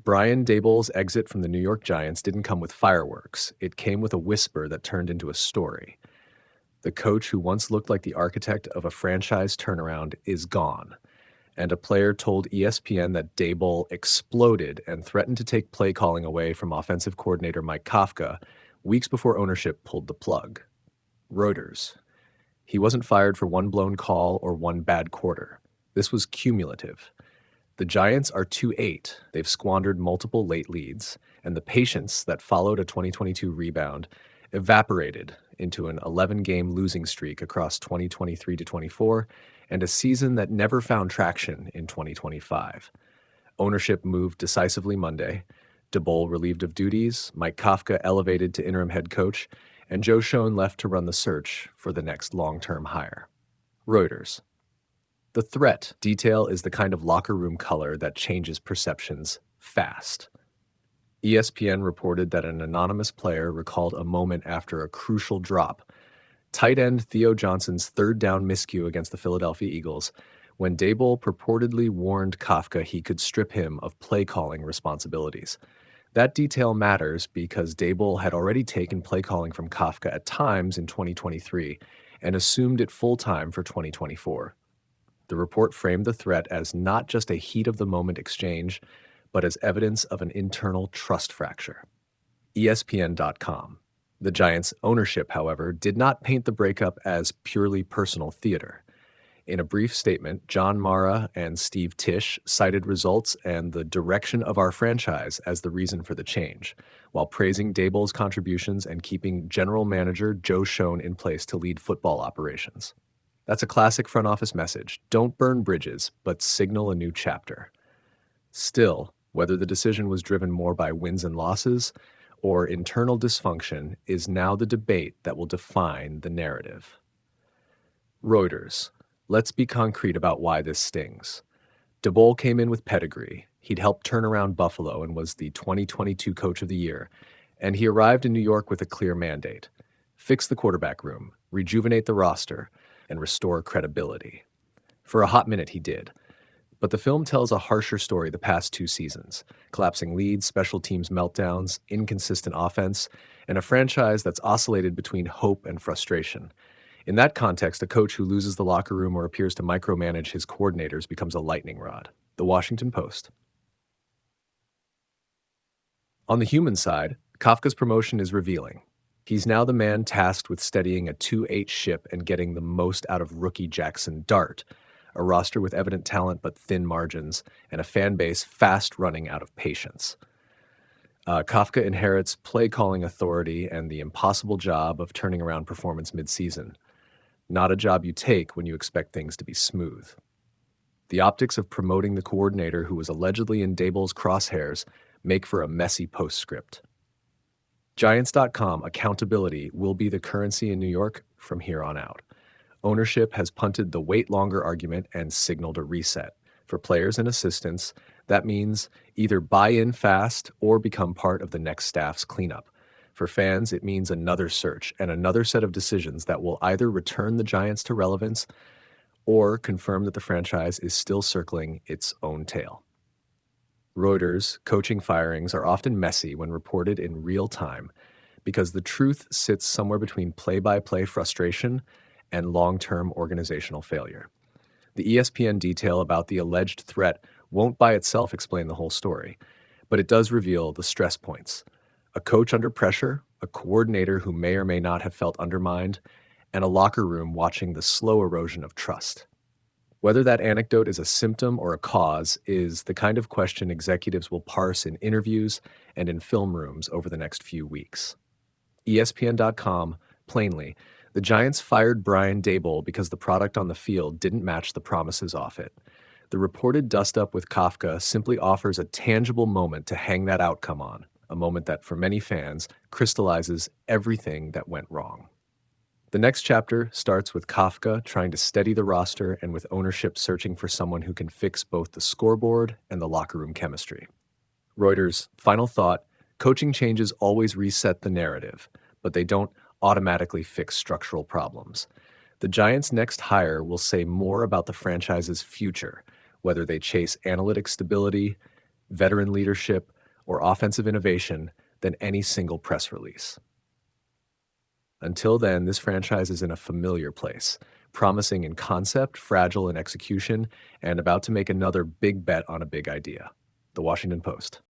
Brian Daboll's exit from the New York Giants didn't come with fireworks. It came with a whisper that turned into a story. The coach who once looked like the architect of a franchise turnaround is gone. And a player told ESPN that Daboll exploded and threatened to take play calling away from offensive coordinator Mike Kafka weeks before ownership pulled the plug. Reuters. He wasn't fired for one blown call or one bad quarter. This was cumulative. The Giants are 2-8. They've squandered multiple late leads, and the patience that followed a 2022 rebound evaporated into an 11-game losing streak across 2023-24 and a season that never found traction in 2025. Ownership moved decisively Monday. Daboll relieved of duties, Mike Kafka elevated to interim head coach, and Joe Schoen left to run the search for the next long-term hire. Reuters. The threat detail is the kind of locker room color that changes perceptions fast. ESPN reported that an anonymous player recalled a moment after a crucial drop, tight end Theo Johnson's third down miscue against the Philadelphia Eagles, when Daboll purportedly warned Kafka he could strip him of play calling responsibilities. That detail matters because Daboll had already taken play calling from Kafka at times in 2023 and assumed it full-time for 2024. The report framed the threat as not just a heat-of-the-moment exchange, but as evidence of an internal trust fracture. ESPN.com. The Giants' ownership, however, did not paint the breakup as purely personal theater. In a brief statement, John Mara and Steve Tisch cited results and the direction of our franchise as the reason for the change, while praising Daboll's contributions and keeping general manager Joe Schoen in place to lead football operations. That's a classic front office message. Don't burn bridges, but signal a new chapter. Still, whether the decision was driven more by wins and losses or internal dysfunction is now the debate that will define the narrative. Reuters. Let's be concrete about why this stings. Daboll came in with pedigree. He'd helped turn around Buffalo and was the 2022 Coach of the Year. And he arrived in New York with a clear mandate. Fix the quarterback room, rejuvenate the roster, and restore credibility. For a hot minute he did. But the film tells a harsher story the past 2 seasons. Collapsing leads, special teams meltdowns, inconsistent offense, and a franchise that's oscillated between hope and frustration. In that context, a coach who loses the locker room or appears to micromanage his coordinators becomes a lightning rod. The Washington Post. On the human side, Kafka's promotion is revealing. He's now the man tasked with steadying a 2-8 ship and getting the most out of rookie Jackson Dart, a roster with evident talent but thin margins, and a fan base fast running out of patience. Kafka inherits play-calling authority and the impossible job of turning around performance mid-season. Not a job you take when you expect things to be smooth. The optics of promoting the coordinator who was allegedly in Daboll's crosshairs make for a messy postscript. Giants.com accountability will be the currency in New York from here on out. Ownership has punted the wait longer argument and signaled a reset. For players and assistants, that means either buy in fast or become part of the next staff's cleanup. For fans, it means another search and another set of decisions that will either return the Giants to relevance or confirm that the franchise is still circling its own tail. Reuters, coaching firings are often messy when reported in real time because the truth sits somewhere between play-by-play frustration and long-term organizational failure. The ESPN detail about the alleged threat won't by itself explain the whole story, but it does reveal the stress points. A coach under pressure, a coordinator who may or may not have felt undermined, and a locker room watching the slow erosion of trust. Whether that anecdote is a symptom or a cause is the kind of question executives will parse in interviews and in film rooms over the next few weeks. ESPN.com, plainly, the Giants fired Brian Daboll because the product on the field didn't match the promises off it. The reported dust-up with Kafka simply offers a tangible moment to hang that outcome on, a moment that, for many fans, crystallizes everything that went wrong. The next chapter starts with Kafka trying to steady the roster and with ownership searching for someone who can fix both the scoreboard and the locker room chemistry. Reuters' final thought, coaching changes always reset the narrative, but they don't automatically fix structural problems. The Giants' next hire will say more about the franchise's future, whether they chase analytic stability, veteran leadership, or offensive innovation than any single press release. Until then, this franchise is in a familiar place, promising in concept, fragile in execution, and about to make another big bet on a big idea. The Washington Post.